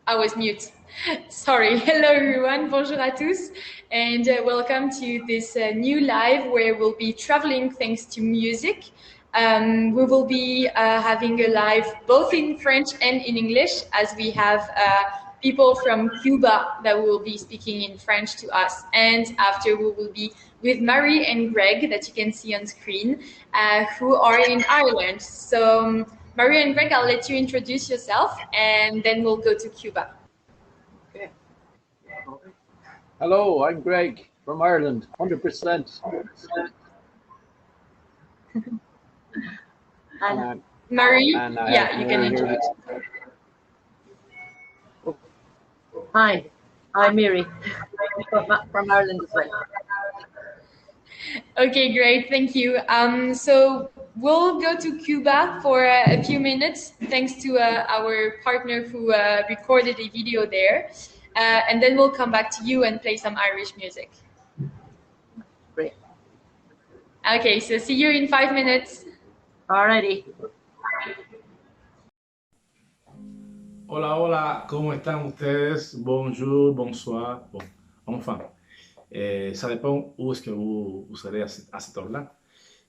I was mute. Sorry. Hello, everyone. Bonjour à tous. And welcome to this new live where we'll be traveling thanks to music. We will be having a live both in French and in English, as we have people from Cuba that will be speaking in French to us. And after, we will be with Marie and Greg, that you can see on screen, who are in Ireland. So Marie and Greg, I'll let you introduce yourself, and then we'll go to Cuba. Okay. Hello, I'm Greg from Ireland, 100%. And Marie, yeah, you can introduce. Hi, I'm Miri from Ireland as well. Okay, great, thank you. So we'll go to Cuba for a few minutes, thanks to our partner who recorded a video there. And then we'll come back to you and play some Irish music. Great. Okay, so see you in 5 minutes. Alrighty. Hola, hola, ¿cómo están ustedes? Bonjour, bonsoir. Bon, enfin, ça dépend où est-ce que vous serez à cette heure-là.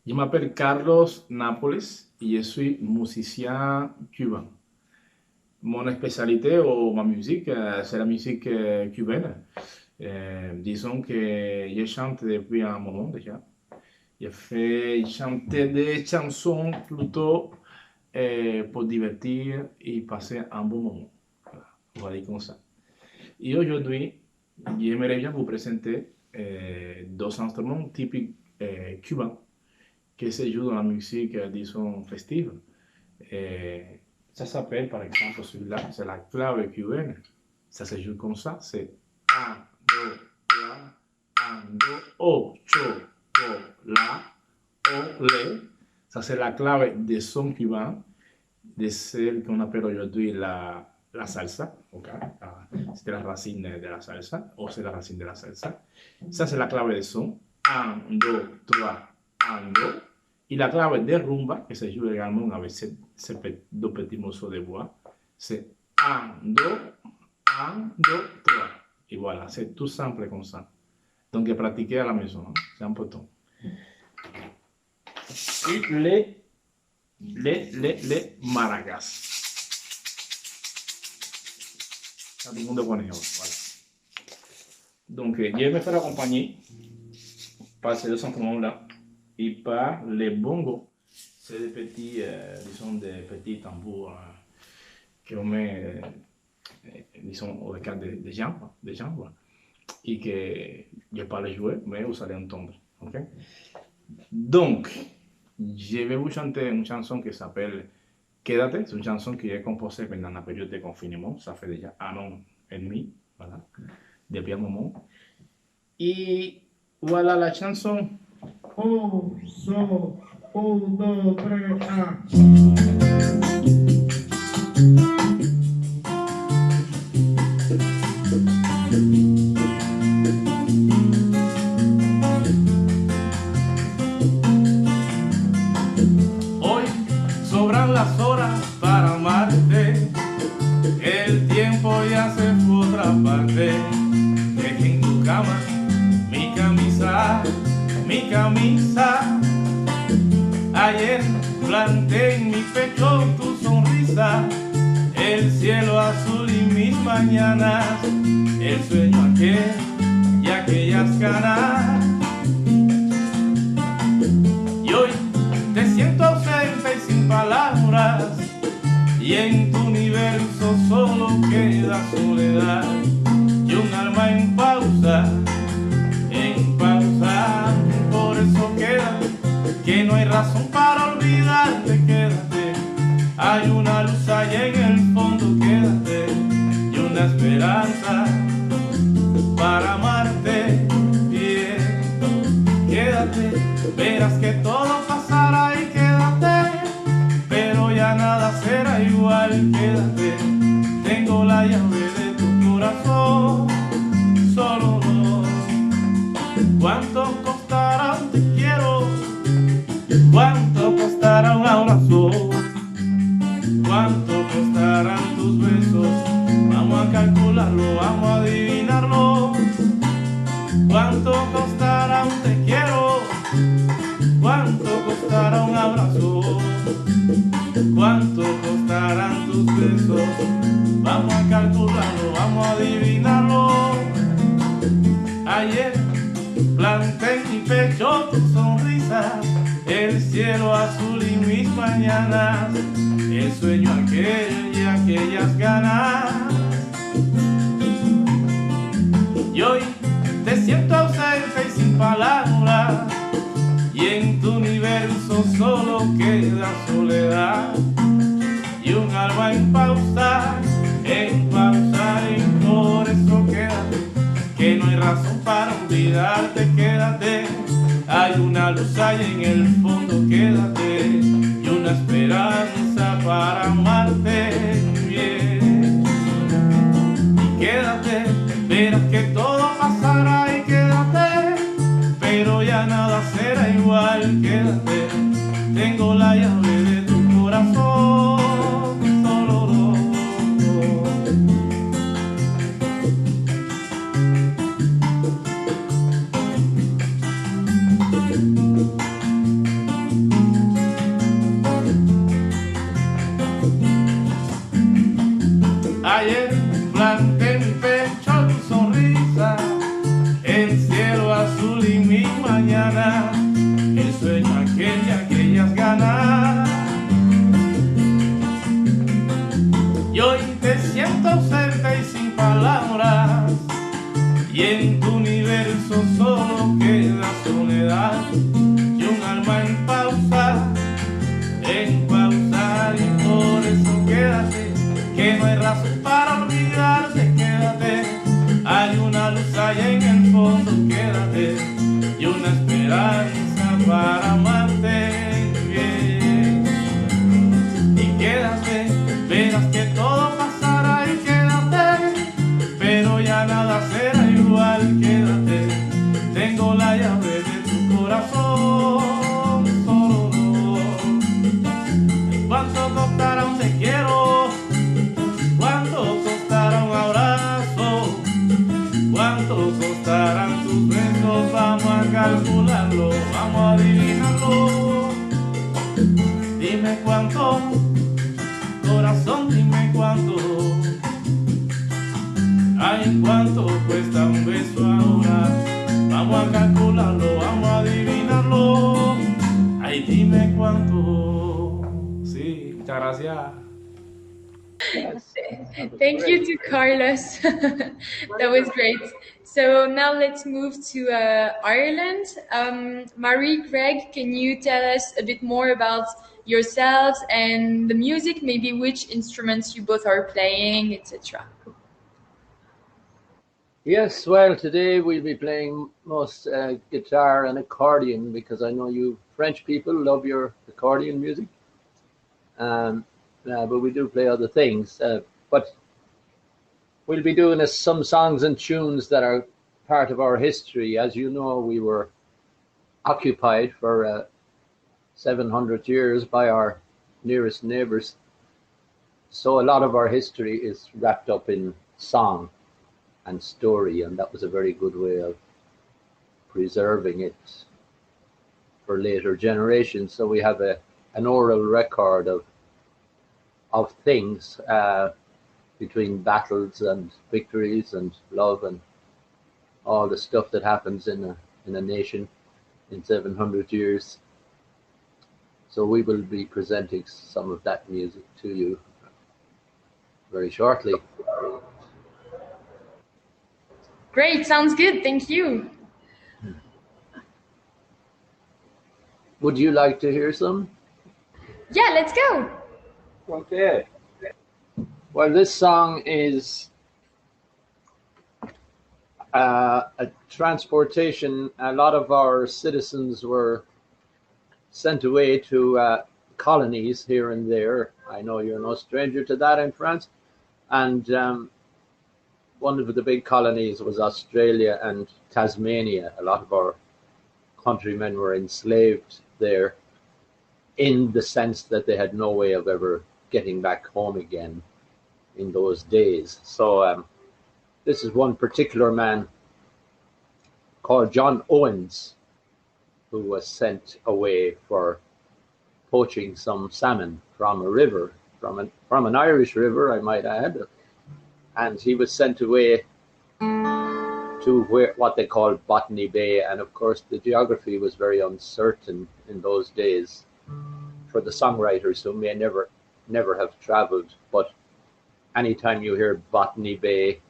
Je m'appelle Carlos Nápoles et je suis musicien cubain. Mon spécialité ou ma musique, c'est la musique cubaine. Disons que je chante depuis un moment déjà. J'ai chanté des chansons plutôt pour divertir et passer un bon moment. Voilà, on va dire comme ça. Et aujourd'hui, j'aimerais bien vous présenter deux instruments typiques cubains qui se jouent dans la musique, disons, festive. Ça s'appelle, par exemple, celui-là, c'est la clave cubaine. Ça se joue comme ça, c'est 1, 2, 3, 1, 2, 8, la, olé. Ça, c'est la clave des sons cubains, de celle qu'on appelle aujourd'hui la salsa. Okay? C'est la racine de la salsa, ou c'est la racine de la salsa. Ça, c'est la clave des sons. 1, 2, 3, 1, 2. Et la clave de rumba, qui se joue également avec ces deux petits morceaux de bois, c'est 1, 2, 1, 2, 3. Et voilà, c'est tout simple comme ça. Donc, pratiquez à la maison, hein? C'est important. Et les maracas. Ça, tout le monde connaît. Voilà. Donc, je vais me faire accompagner par ces deux instruments-là et par les bongos. C'est des petits, disons, des petits tambours qu'on met, disons, au cas des jambes, et que je ne vais pas les jouer, mais vous allez entendre. Okay? Donc, je vais vous chanter une chanson qui s'appelle Quédate. C'est une chanson que j'ai composée pendant la période de confinement. Ça fait déjà 1 an et demi, voilà, depuis un moment. Et voilà la chanson. Oh, so, 1, 2, 3, 1. Las horas para amarte, el tiempo ya se fue a otra parte. Dejé en tu cama mi camisa. Ayer planté en mi pecho tu sonrisa, el cielo azul y mis mañanas, el sueño aquel y aquellas ganas. Y hoy te siento ausente y sin palabras, y en tu universo solo queda soledad y un alma en pausa, por eso queda, que no hay razón para olvidarte, quédate, hay una luz allá en el fondo, quédate, y una esperanza para amarte bien, quédate, verás que todo pasará y quédate, pero ya nada será igual, quédate, tengo la llave de tu corazón, solo no. ¿Cuánto costará un te quiero? ¿Cuánto costará un abrazo? ¿Cuánto costarán tus besos? Vamos a Vamos a calcularlo, vamos a adivinarlo. Ayer planté en mi pecho tu sonrisa, el cielo azul y mis mañanas, el sueño aquel y aquellas ganas. Y hoy te siento ausente y sin palabras, y en tu universo solo queda soledad y un alma en pausa, y por eso quédate, que no hay razón para olvidarte, quédate. Hay una luz ahí en el fondo, quédate, y una esperanza para amarte bien. Y quédate, verás que todo pasará y quédate, pero ya nada será igual, quédate. Tengo la llave de tu corazón. Ayer planté en mi pecho tu sonrisa, el cielo azul y mi mañana, el sueño aquel y aquellas ganas. Y hoy te siento ausente y sin palabras, y en tu universo solo queda soledad y un alma en pausa, y por eso quédate, que no hay razón para olvidarte, quédate. Hay una luz allá en el fondo, quédate, y una esperanza para amarte bien. Y quédate, verás que todo pasará y quédate, pero ya nada será igual, quédate. Tengo la llave de tu corazón, solo no. ¿Cuánto costará un te quiero? ¿Cuánto costará un abrazo? ¿Cuánto costarán tus besos? Vamos a calcularlo, vamos a adivinarlo. Dime cuánto, corazón, dime cuánto. Ay, cuánto cuesta un beso ahora. Vamos a calcularlo, vamos a adivinarlo. Ay, dime cuánto. Sí, muchas gracias. Thank you to Carlos. That was great. So now let's move to Ireland. Marie, Greg, can you tell us a bit more about yourselves and the music, maybe which instruments you both are playing, etc.? Yes, well, today we'll be playing most guitar and accordion because I know you French people love your accordion music. But we do play other things. But we'll be doing some songs and tunes that are part of our history. As you know, we were occupied for 700 years by our nearest neighbors. So a lot of our history is wrapped up in song and story, and that was a very good way of preserving it for later generations. So we have an oral record of things between battles and victories and love and all the stuff that happens in a nation in 700 years. So we will be presenting some of that music to you very shortly. Great, sounds good. Thank you. Would you like to hear some? Yeah, let's go. Okay. Well, this song is a transportation. A lot of our citizens were sent away to colonies here and there. I know you're no stranger to that in France. And one of the big colonies was Australia and Tasmania. A lot of our countrymen were enslaved there in the sense that they had no way of ever getting back home again in those days. So this is one particular man called John Owens, who was sent away for poaching some salmon from a river, from from an Irish river, I might add, and he was sent away to what they called Botany Bay, and of course the geography was very uncertain in those days for the songwriters who may never have traveled, but anytime you hear Botany Bay,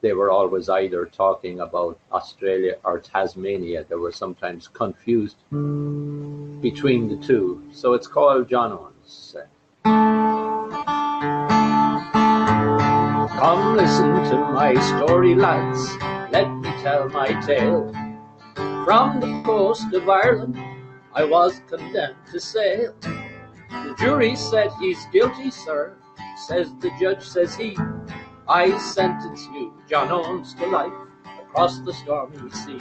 they were always either talking about Australia or Tasmania. They were sometimes confused between the two, so it's called John Owens. Come listen to my story, lads, let me tell my tale. From the coast of Ireland I was condemned to sail. The jury said he's guilty, sir, says the judge, says he. I sentence you, John Owens, to life across the stormy sea.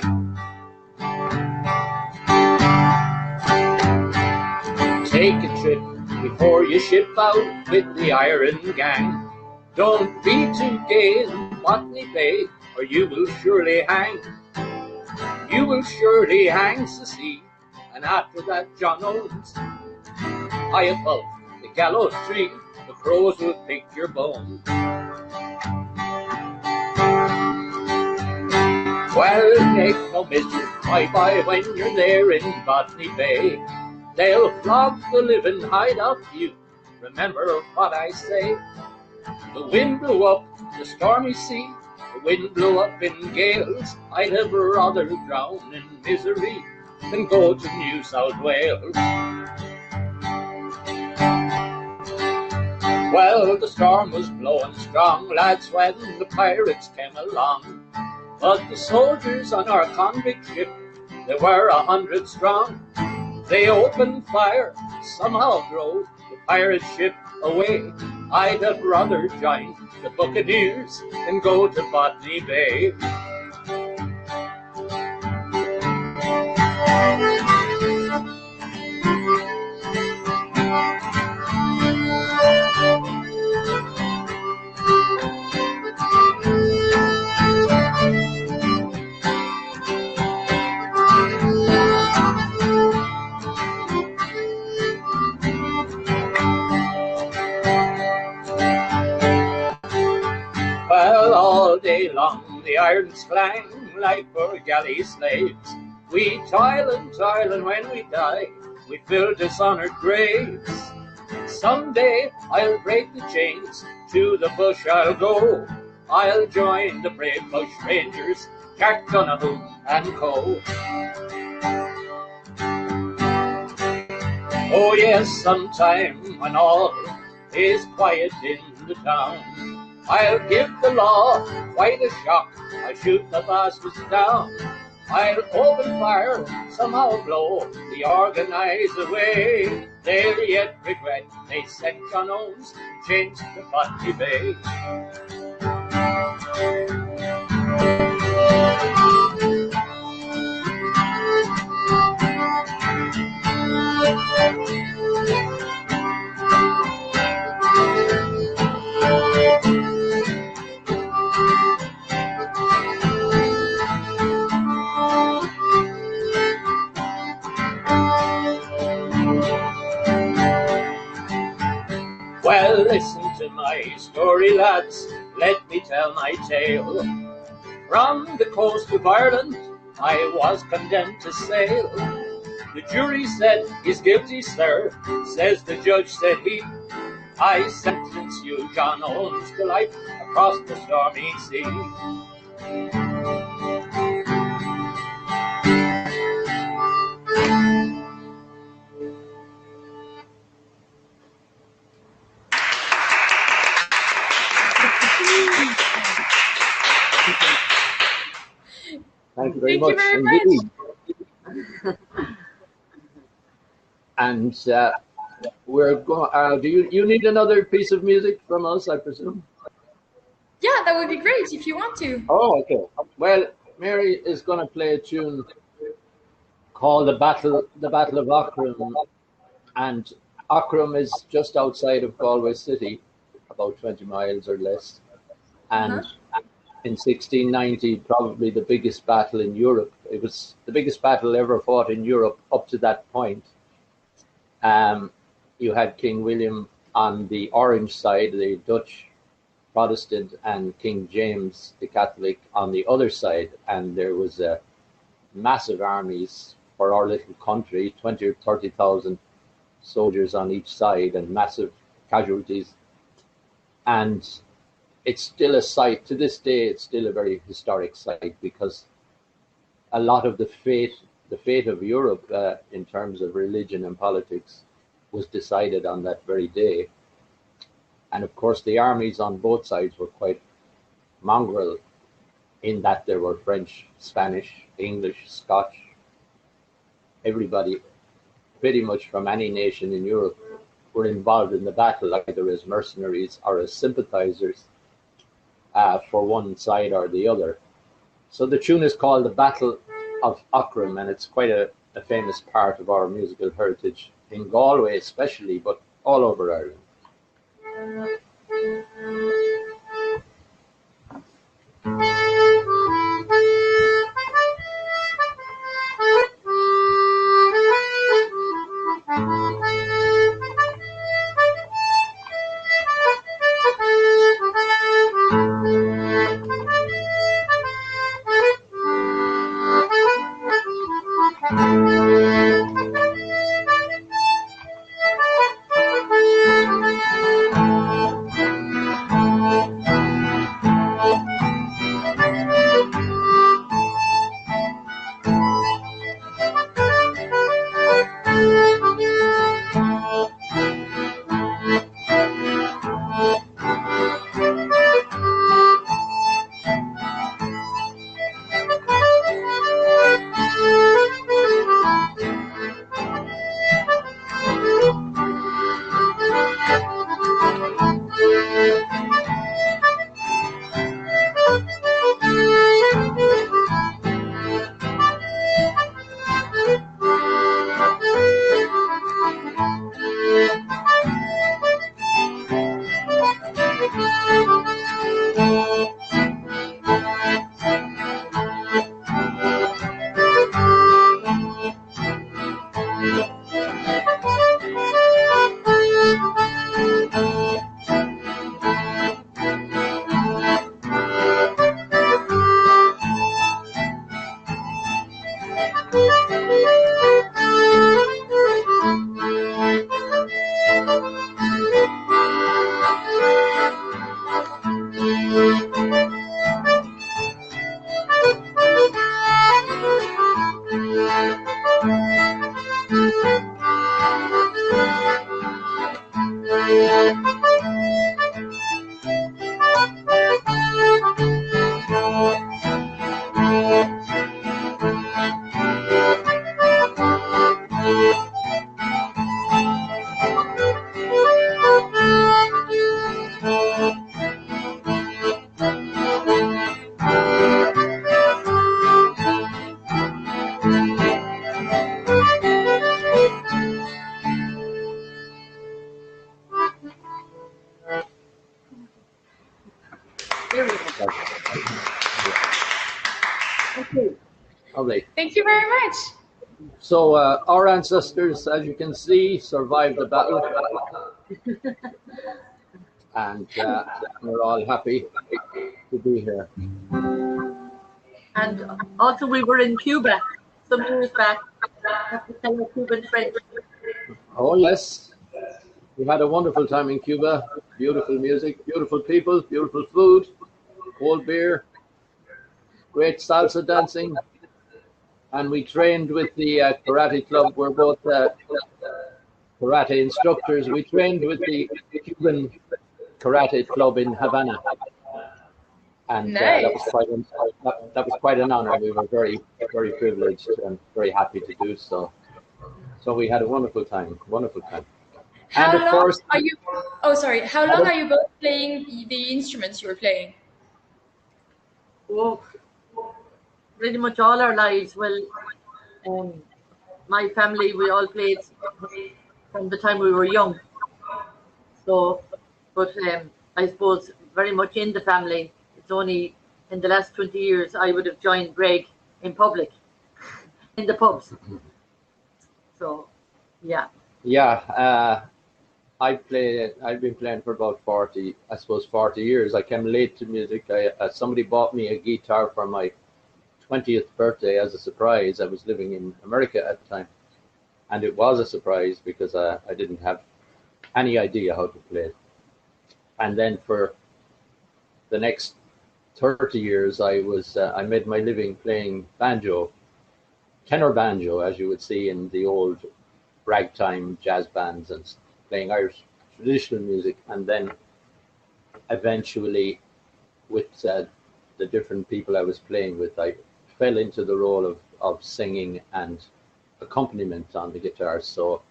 Take a trip before you ship out with the iron gang. Don't be too gay in Botany Bay, or you will surely hang. You will surely hang, says he, and after that, John Owens, high above the gallows tree, the crows will pick your bones. Well, make no mischief, my boy, when you're there in Botany Bay. They'll flog the living hide off you, remember what I say. The wind blew up the stormy sea, the wind blew up in gales. I'd have rather drown in misery than go to New South Wales. Well, the storm was blowing strong, lads, when the pirates came along. But the soldiers on our convict ship, they were 100 strong. They opened fire, somehow drove the pirate ship away. I'd have rather join the buccaneers than go to Botany Bay. Well, all day long the irons clang like for galley slaves. We toil and when we die, we fill dishonored graves. Someday I'll break the chains, to the bush I'll go. I'll join the brave bush rangers, Jack Donahue and co. Oh yes, sometime when all is quiet in the town, I'll give the law quite a shock, I'll shoot the bastards down. I'll open fire, somehow blow the organized away. They'll yet regret they sent John Owens to change the Botany Bay. Well, listen to my story, lads, let me tell my tale. From the coast of Ireland I was condemned to sail. The jury said he's guilty, sir, says the judge, said he. I sentence you, John Owens, to life across the stormy sea. Thank you very much indeed. And we're going. Do you need another piece of music from us, I presume? Yeah, that would be great if you want to. Oh, okay. Well, Mary is going to play a tune called "The Battle of Aughrim," and Aughrim is just outside of Galway City, about 20 miles or less, and. In 1690, probably the biggest battle in Europe. It was the biggest battle ever fought in Europe up to that point. You had King William on the Orange side, the Dutch Protestant, and King James the Catholic on the other side, and there was massive armies for our little country, 20 or 30,000 soldiers on each side, and massive casualties. And it's still a site, to this day, it's still a very historic site, because a lot of the fate of Europe in terms of religion and politics was decided on that very day. And of course, the armies on both sides were quite mongrel, in that there were French, Spanish, English, Scotch, everybody pretty much from any nation in Europe were involved in the battle, either as mercenaries or as sympathizers for one side or the other. So the tune is called the Battle of Aughrim, and it's quite a famous part of our musical heritage in Galway especially, but all over Ireland. Lovely. Thank you very much. So our ancestors, as you can see, survived the battle, and we're all happy to be here. And also we were in Cuba some years back. Have to tell our Cuban friends. Oh yes, we had a wonderful time in Cuba. Beautiful music, beautiful people, beautiful food, cold beer, great salsa dancing. And we trained with the karate club. We're both karate instructors. We trained with the Cuban karate club in Havana, and Nice. that was quite an honor. We were very, very privileged and very happy to do so. So we had a wonderful time. Wonderful time. How And of long course, are you? Oh, sorry. How long are you both playing the instruments you were playing? Oh, pretty much all our lives. Well, my family, we all played from the time we were young. So, but I suppose very much in the family. It's only in the last 20 years I would have joined Greg in public, in the pubs. So, yeah. yeah, I've been playing for about 40 years. I came late to music. Somebody bought me a guitar for my 20th birthday as a surprise. I was living in America at the time, and it was a surprise because I didn't have any idea how to play it. And then for the next 30 years, I made my living playing banjo, tenor banjo, as you would see in the old ragtime jazz bands, and playing Irish traditional music. And then eventually, with the different people I was playing with, I fell into the role of singing and accompaniment on the guitar. So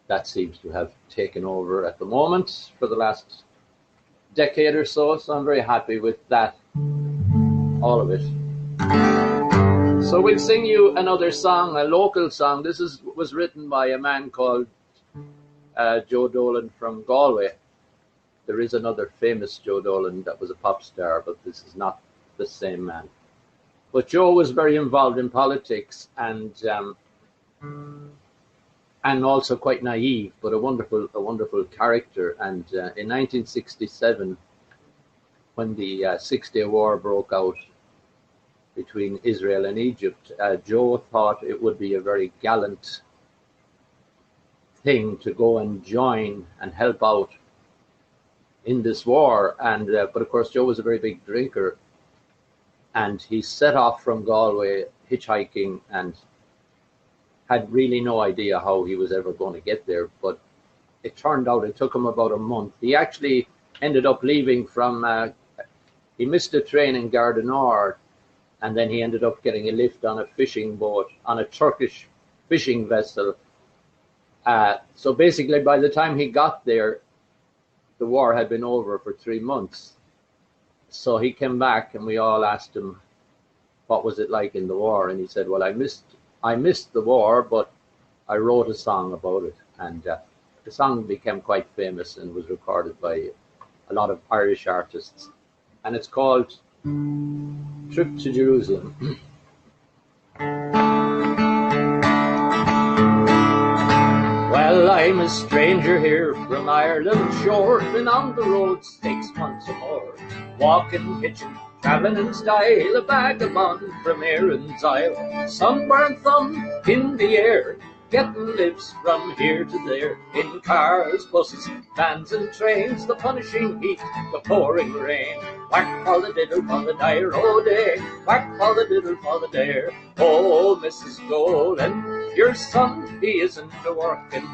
that seems to have taken over at the moment for the last decade or so. So I'm very happy with that, all of it. So we'll sing you another song, a local song. This was written by a man called Joe Dolan from Galway. There is another famous Joe Dolan that was a pop star, but this is not the same man. But Joe was very involved in politics and also quite naive, but a wonderful character. And in 1967, when the Six-Day War broke out between Israel and Egypt, Joe thought it would be a very gallant thing to go and join and help out in this war. And but of course, Joe was a very big drinker, and he set off from Galway hitchhiking and had really no idea how he was ever going to get there. But it turned out it took him about a month. He actually ended up leaving from, he missed a train in Gardanor, and then he ended up getting a lift on a fishing boat, on a Turkish fishing vessel. So basically, by the time he got there, the war had been over for 3 months. So he came back, and we all asked him, what was it like in the war? And he said, well, I missed the war, but I wrote a song about it. And the song became quite famous and was recorded by a lot of Irish artists. And it's called Trip to Jerusalem. Well, I'm a stranger here from Ireland shore, been on the road 6 months or more, walking, hitching, travelling in style, a vagabond from Erin's Isle, sunburned thumb in the air, getting lifts from here to there, in cars, buses, vans and trains, the punishing heat, the pouring rain, whack fall the diddle fall the dire, oh day, whack fall the diddle fall the dare, oh Mrs. Dolan, your son, he isn't a-working.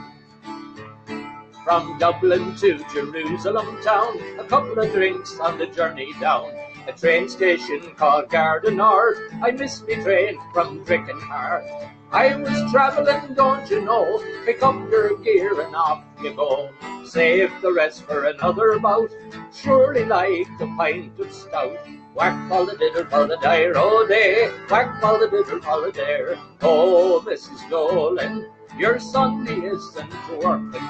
From Dublin to Jerusalem town, a couple of drinks on the journey down, a train station called Gardanor, I missed me train from Dreckenhard. I was travelling, don't you know, pick up your gear and off you go. Save the rest for another bout, surely like a pint of stout. Whack fall the diddle fall the dire, oh day, whack fall the diddle fall the dare. Oh, Mrs. Dolan, your son he isn't working.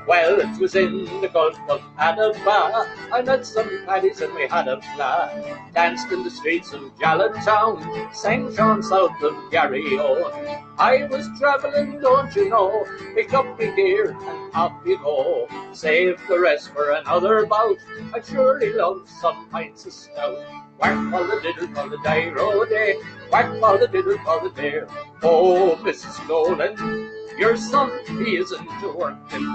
Well, it was in the Gulf of Adaba, I met some paddies and we had a blast. Danced in the streets of Jollitown, sang Sean south of Garryowen. I was travelling, don't you know, pick up me gear and off you go. Save the rest for another bout, I'd surely love some pints of stout. Whack fall the diddle fall the dire, oh day, whack fall the diddle fall the dare. Oh, Mrs. Dolan, your son, he isn't a-working.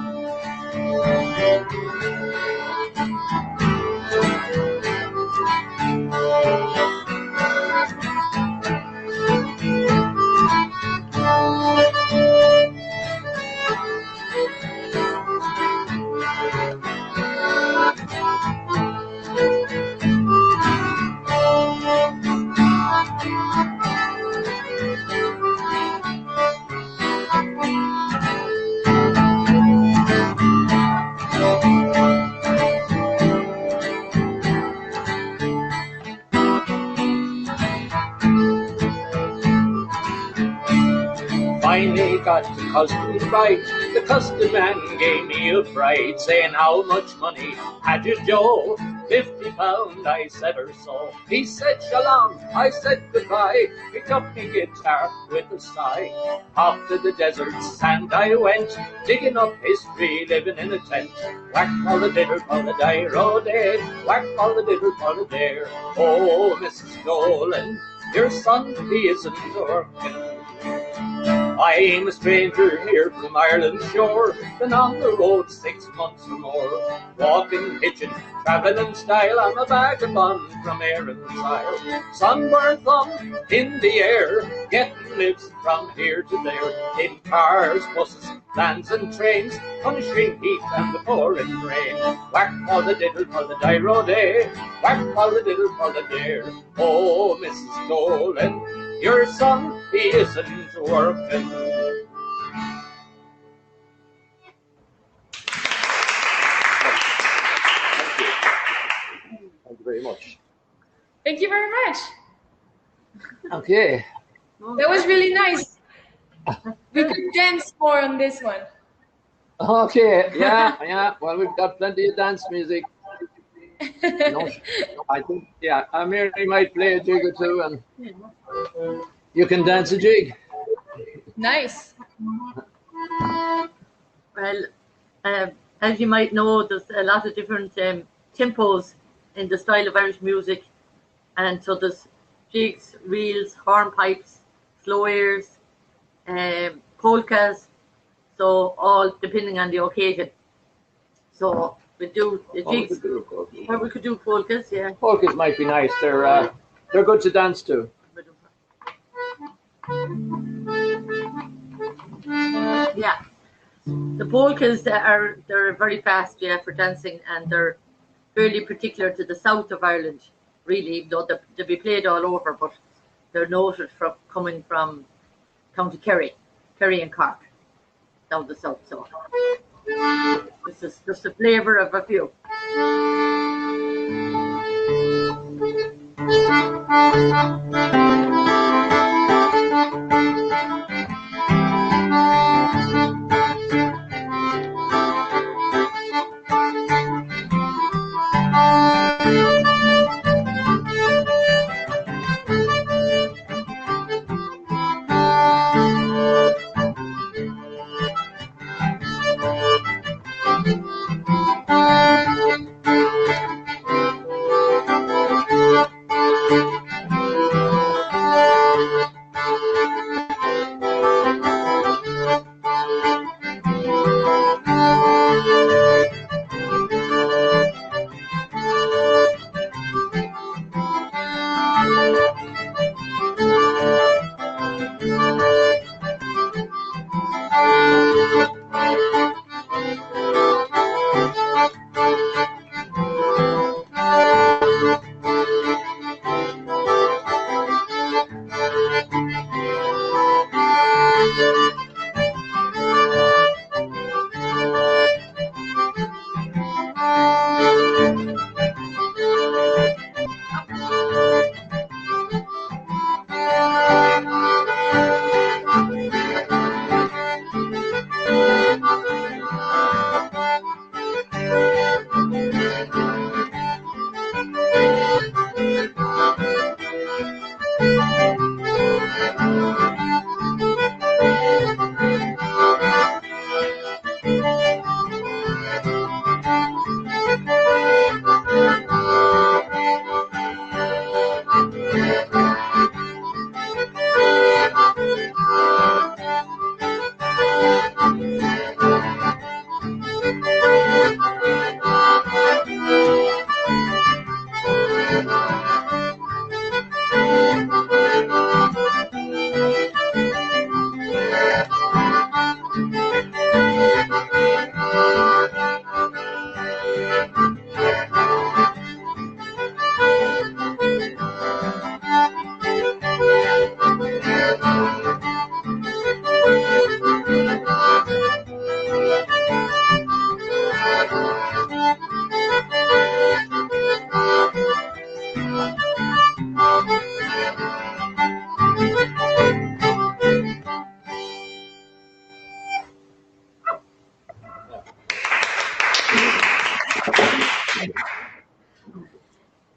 Finally got to customs right, the custom man gave me a fright, saying how much money had you, Joe? £50 I said or so. He said shalom, I said goodbye. He took me guitar with a sigh. Off to the desert sand I went, digging up history, living in a tent. Whack all the diddle for the dire, oh dear. Whack all the diddle for the dare. Oh, Mrs. Dolan, your son, he isn't orphan. I'm a stranger here from Ireland's shore, been on the road 6 months or more. Walking, hitching, travelling in style, I'm a vagabond from Erin's Isle. Sunburned thumb in the air, getting lives from here to there. In cars, buses, vans and trains, punishing heat and the pouring rain. Whack all the diddle for the dire day, whack all the diddle for the dare. Oh, Mrs. Dolan, your son, he isn't orphan. Thank you very much. Thank you very much. Okay. That was really nice. We could dance more on this one. Okay, yeah. Well, we've got plenty of dance music. No, I think, yeah, Mary might play a jig or two, and you can dance a jig. Nice. Well, as you might know, there's a lot of different tempos in the style of Irish music, and so there's jigs, reels, hornpipes, slow airs, polkas, so all depending on the occasion. So we do the jigs, or we could do polkas, yeah. Polkas might be nice. They're good to dance to. Yeah, the polkas they're very fast, yeah, for dancing, and they're fairly particular to the south of Ireland, really, even though they'll be played all over, but they're noted from coming from County Kerry and Cork, down the south. So this is just a flavour of a few.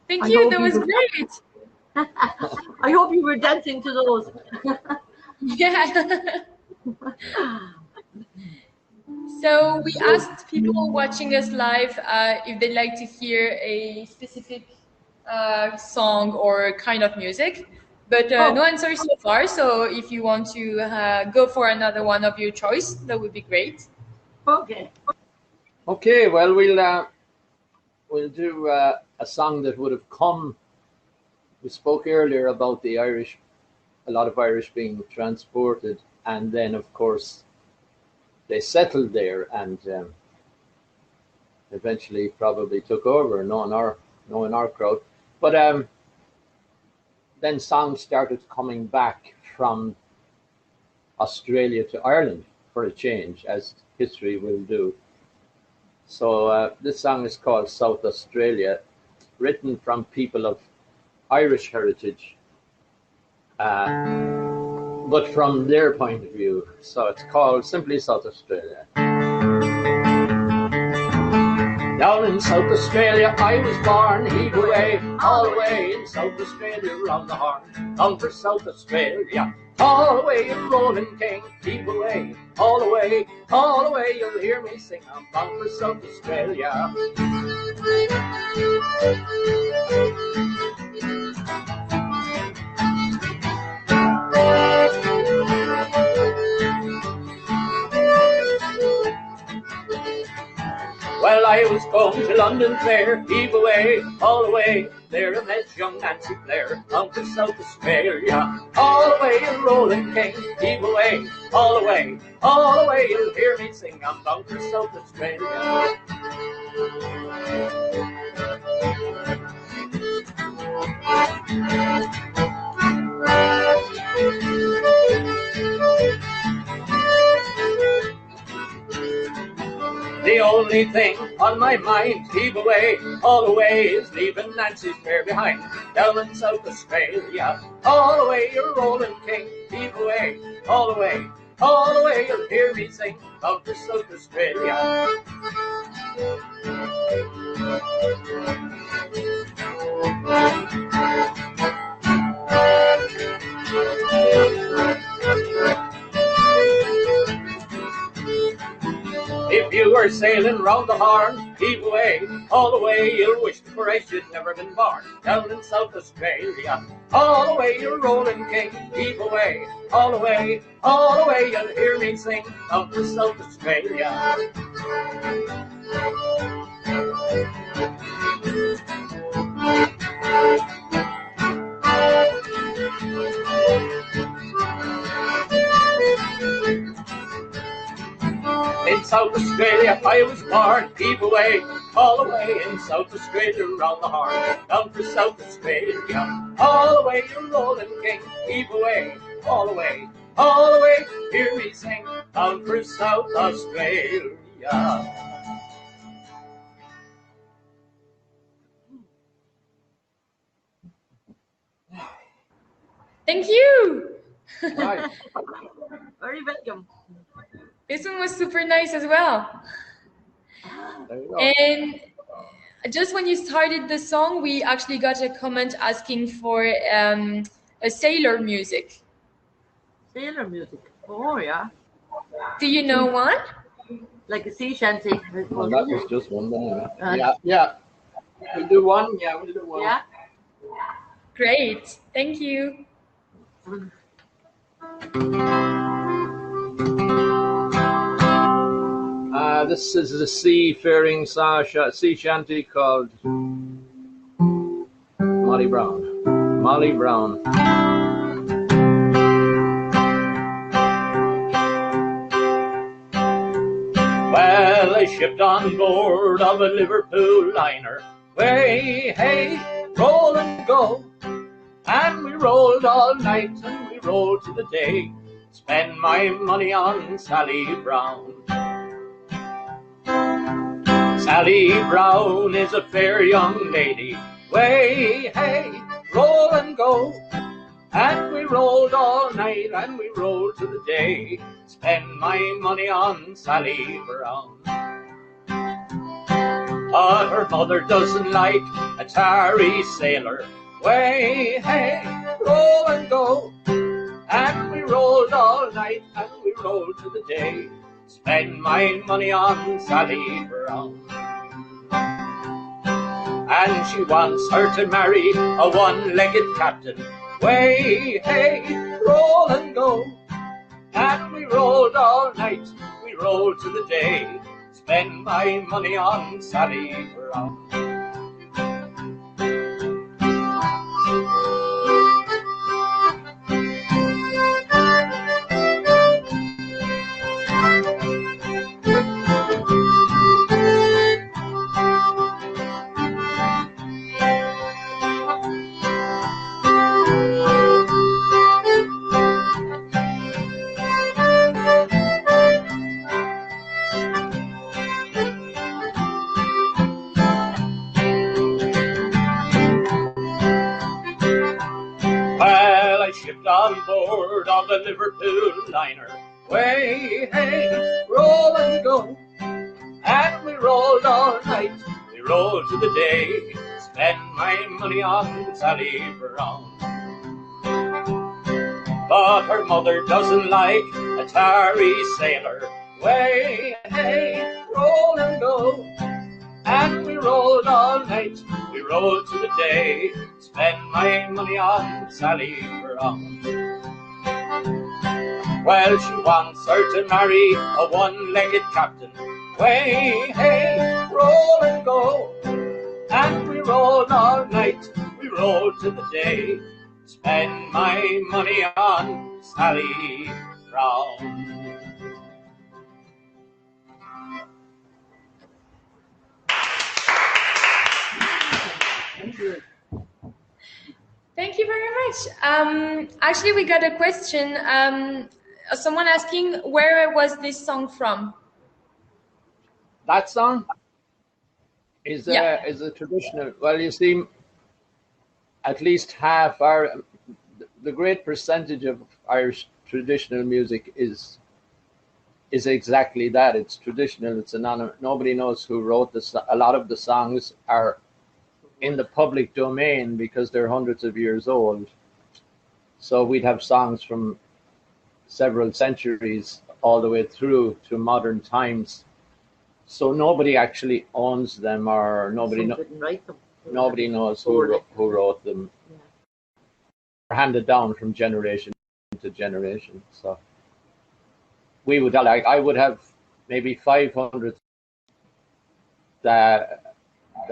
Thank I you. hope That you was were- great. I hope you were dancing to those. Yeah. So we asked people watching us live if they'd like to hear a specific song or kind of music, but no answer so far. So if you want to go for another one of your choice, that would be great. Okay. Okay, well, we'll do a song that would have come. We spoke earlier about the Irish, a lot of Irish being transported, and then of course they settled there and eventually probably took over, knowing our crowd. But then songs started coming back from Australia to Ireland for a change, as history will do. So this song is called South Australia, written from people of Irish heritage, but from their point of view. So it's called simply South Australia. Down in South Australia I was born, heave away, all the way in South Australia round the horn. Down for South Australia, all the way in Rolling King, heave away, all the way, you'll hear me sing, I'm bound for South Australia. Well, I was going to London fair, heave away, all the way, there I met young Nancy Blair, down to South Australia, all the way in Rolling King, heave away, all the way, you'll hear me sing, I'm down for South Australia. The only thing on my mind, heave away, all the way, is leaving Nancy's fair behind. Down in South Australia, all the way, you're Rolling King, heave away, all the way, you'll hear me sing, down for South Australia. If you were sailing round the Horn, heave away, all the way, you'll wish the Christ you'd never been born. Down in South Australia, all the way, you're Rolling King, heave away, all the way, you'll hear me sing, down for South Australia. In South Australia I was born, heave away, all the way, in South Australia round the Horn. Down for South Australia, all the way, you're Rolling King, heave away, all the way, hear me sing, down for South Australia. Thank you. Right. Very welcome. This one was super nice as well. There you go. And just when you started the song, we actually got a comment asking for a sailor music. Sailor music. Oh, yeah. Do you know one? Like a sea shanty. Well, that was just one there. Yeah. We'll do one. Yeah, we'll do one. Yeah. Great. Thank you. This is a seafaring sea shanty called Molly Brown. Molly Brown. Well, I shipped on board of a Liverpool liner. Way, hey, roll and go. And we rolled all night and we rolled to the day. Spend my money on Sally Brown. Sally Brown is a fair young lady. Way, hey, roll and go. And we rolled all night and we rolled to the day. Spend my money on Sally Brown. but her mother doesn't like a tarry sailor. Way, hey, roll and go. And we rolled all night and we rolled to the day. Spend my money on Sally Brown. And she wants her to marry a one-legged captain. Way, hey, roll and go. And we rolled all night, we rolled to the day. Spend my money on Sally Brown. On board of the Liverpool liner. Way, hey, roll and go. And we rolled all night, we rolled to the day. Spend my money on Sally Brown. But her mother doesn't like a tarry sailor. Way, hey, roll and go. And we rolled all night, we rolled to the day. Spend my money on Sally Brown. Well, she wants her to marry a one-legged captain. Way, hey, roll and go. And we rolled all night, we rolled to the day. Spend my money on Sally Brown. Thank you very much. Actually, we got a question. Someone asking, where was this song from? That song is a traditional. Well, you see, at least half the great percentage of Irish traditional music is exactly that. It's traditional. It's anonymous. Nobody knows who wrote this. A lot of the songs are in the public domain because they're hundreds of years old. So we'd have songs from several centuries all the way through to modern times. So nobody actually owns them, or nobody knows who wrote them. Yeah. They're handed down from generation to generation. So we would I would have maybe 500 that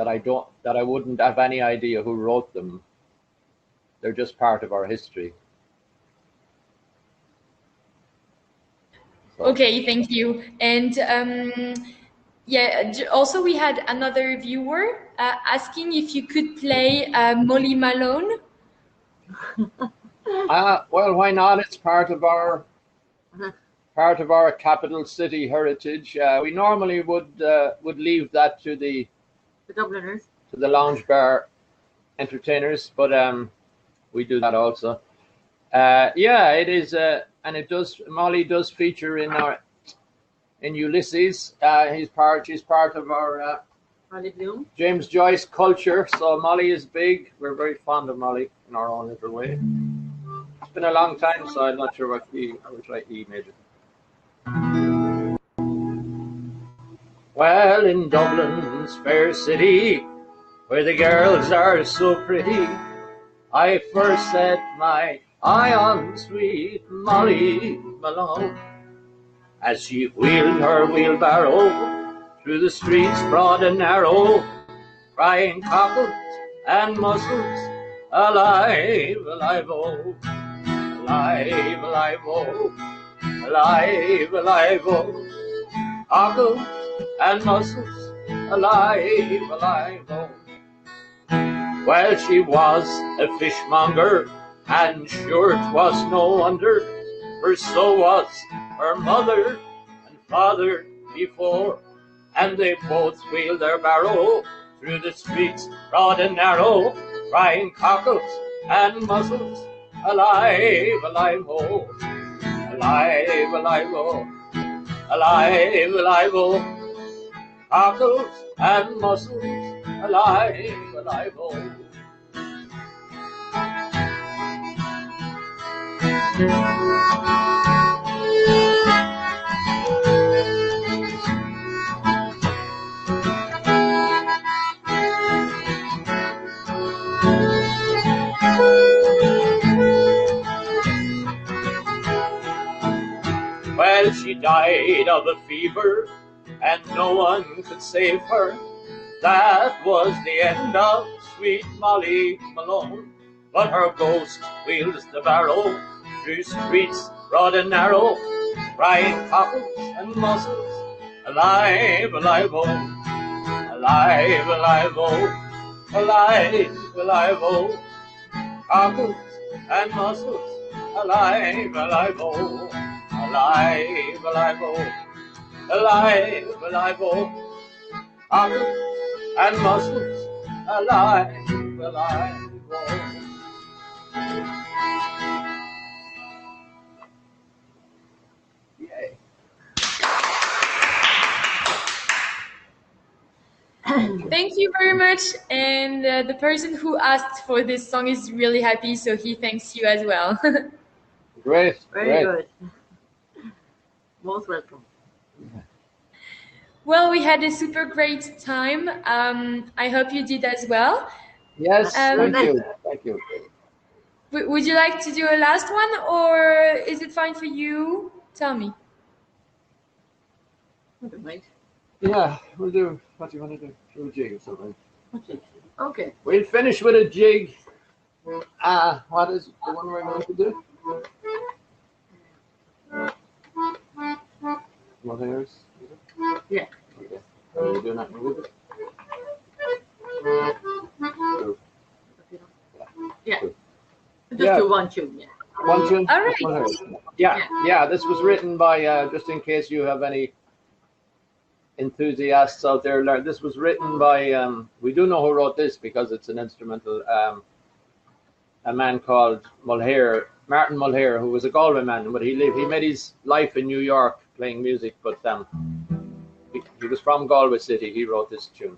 I wouldn't have any idea who wrote them. They're just part of our history. So. Okay, thank you. And also we had another viewer asking if you could play Molly Malone. Well, why not? It's part of our capital city heritage. We normally would leave that to the Dubliners, to the lounge bar entertainers, but we do that also. It is, and it does. Molly does feature in Ulysses. She's part of our James Joyce culture. So Molly is big. We're very fond of Molly in our own little way. It's been a long time, so I'm not sure what key. I will try E major. Well, in Dublin's fair city, where the girls are so pretty, I first set my eye on sweet Molly Malone, as she wheeled her wheelbarrow through the streets broad and narrow, crying cockles and mussels, alive, alive, oh, alive, alive, oh, alive, alive, oh, cockles and mussels, alive, alive, oh. Well, she was a fishmonger, and sure 'twas no wonder, for so was her mother and father before, and they both wheeled their barrow through the streets broad and narrow, crying cockles and mussels, alive, alive, oh, alive, alive, oh, alive, alive, oh, cockles and mussels, alive, alive, oh. Well, she died of a fever, and no one could save her. That was the end of sweet Molly Malone. But her ghost wheels the barrow through streets broad and narrow, crying cockles and mussels, alive, alive, oh, alive, alive, oh, alive, alive, oh, cockles and mussels, alive, alive, oh, alive, alive, oh, alive, alive, oh, cockles and mussels, alive, alive, oh. Yay. Thank you very much. And the person who asked for this song is really happy, so he thanks you as well. Great. Very good. Most welcome. Well, we had a super great time. I hope you did as well. Yes, thank you. Thank you. Would you like to do a last one, or is it fine for you? Tell me. Yeah, we'll do. What do you want to do? Do a jig or something. Okay. We'll finish with a jig. What is the one we're going to do? What else? Yeah. Okay. Are you doing that with it? Yeah. Cool. Just do one tune, yeah. One tune? All right. Yeah, this was written by, just in case you have any enthusiasts out there, this was written by, we do know who wrote this because it's an instrumental, a man called Martin Mulhare, who was a Galway man, but he made his life in New York playing music, but he was from Galway City. He wrote this tune.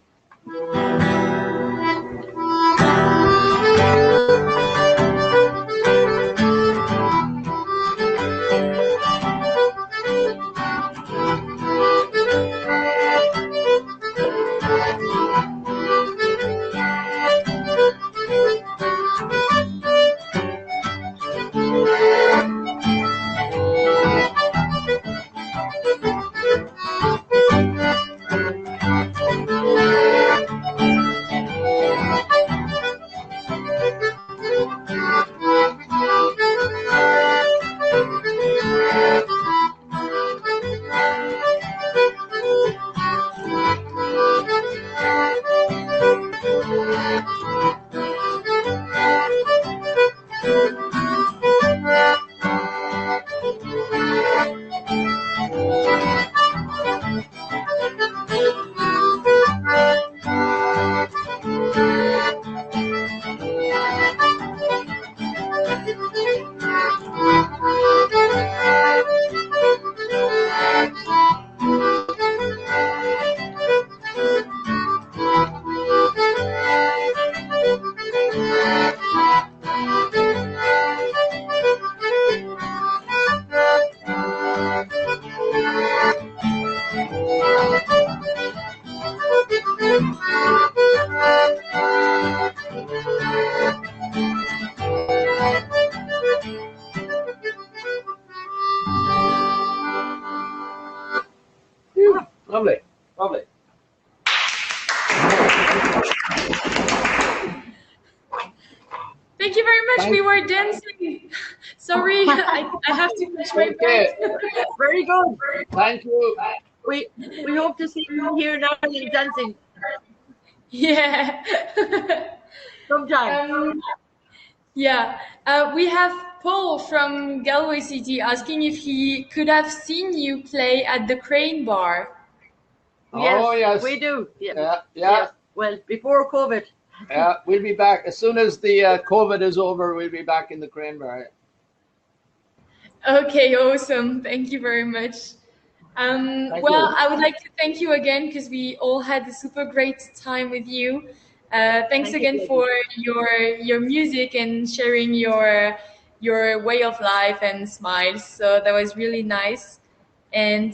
Lovely, lovely. Thank you very much. We were dancing. Sorry, I have to catch my breath. Very good. Thank you. We hope to see you here now dancing Yeah. sometime. Yeah. We have Paul from Galway City asking if he could have seen you play at the Crane Bar. Oh, yes. We do. Yeah. Yes. Well, before COVID. Yeah, we'll be back. As soon as the COVID is over, we'll be back in the Crane Bar. Okay, awesome. Thank you very much. Well, I would like to thank you again because we all had a super great time with you. Thanks again for your music and sharing your way of life and smiles. So that was really nice. And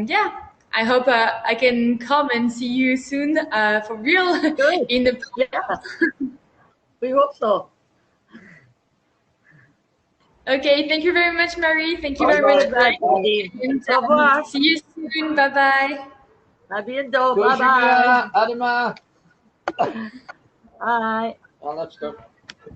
yeah, I hope I can come and see you soon for real in the. Yeah, we hope so. Okay, thank you very much, Marie. Thank you very much, Brian. And, see you soon. Bye bye. Bye bye. Adama. Bye. All that stuff.